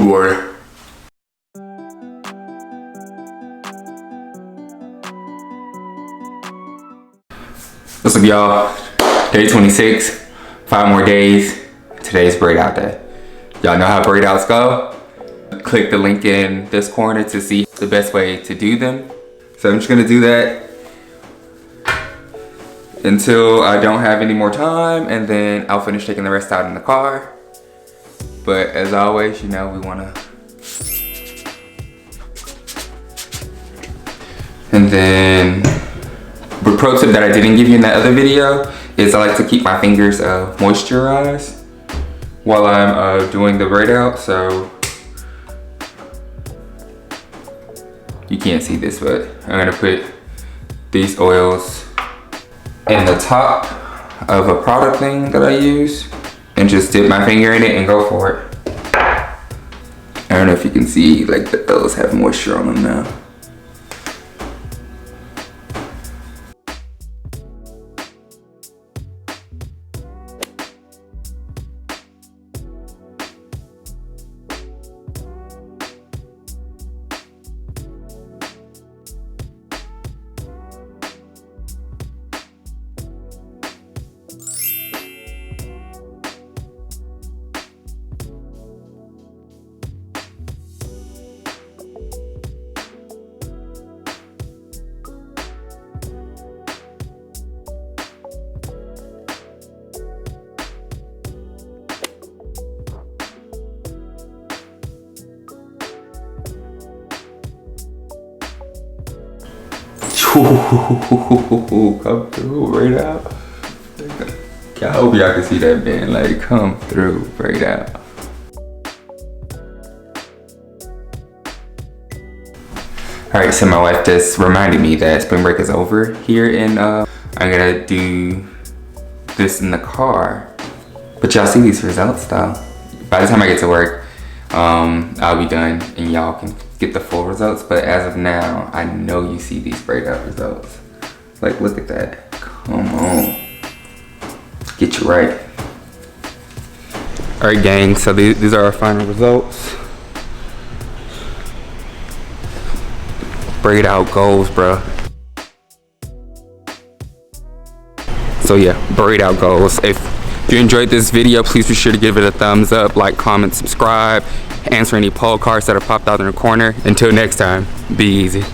food order. What's up, y'all? Day 26, 5 more days. Today's braid out day. Y'all know how braid outs go? Click the link in this corner to see the best way to do them. So I'm just gonna do that until I don't have any more time, and then I'll finish taking the rest out in the car. But as always, you know, we wanna, and then the pro tip that I didn't give you in that other video is I like to keep my fingers moisturized while I'm doing the braid out. So you can't see this, but I'm gonna put these oils in the top of a product thing that I use and just dip my finger in it and go for it. I don't know if you can see, like, those have moisture on them now. Come through, braid out. I hope y'all can see that band, like, come through, braid out. Alright, so my wife just reminded me that spring break is over here, and I'm gonna do this in the car. But y'all see these results though. By the time I get to work, I'll be done and y'all can get the full results. But as of now, I know you see these braid out results. Like, look at that. Come on. Get you right. All right, gang, so these are our final results. Braid out goals, bro. So yeah, braid out goals. If you enjoyed this video, please be sure to give it a thumbs up, like, comment, subscribe, answer any poll cards that are popped out in the corner. Until next time, be easy.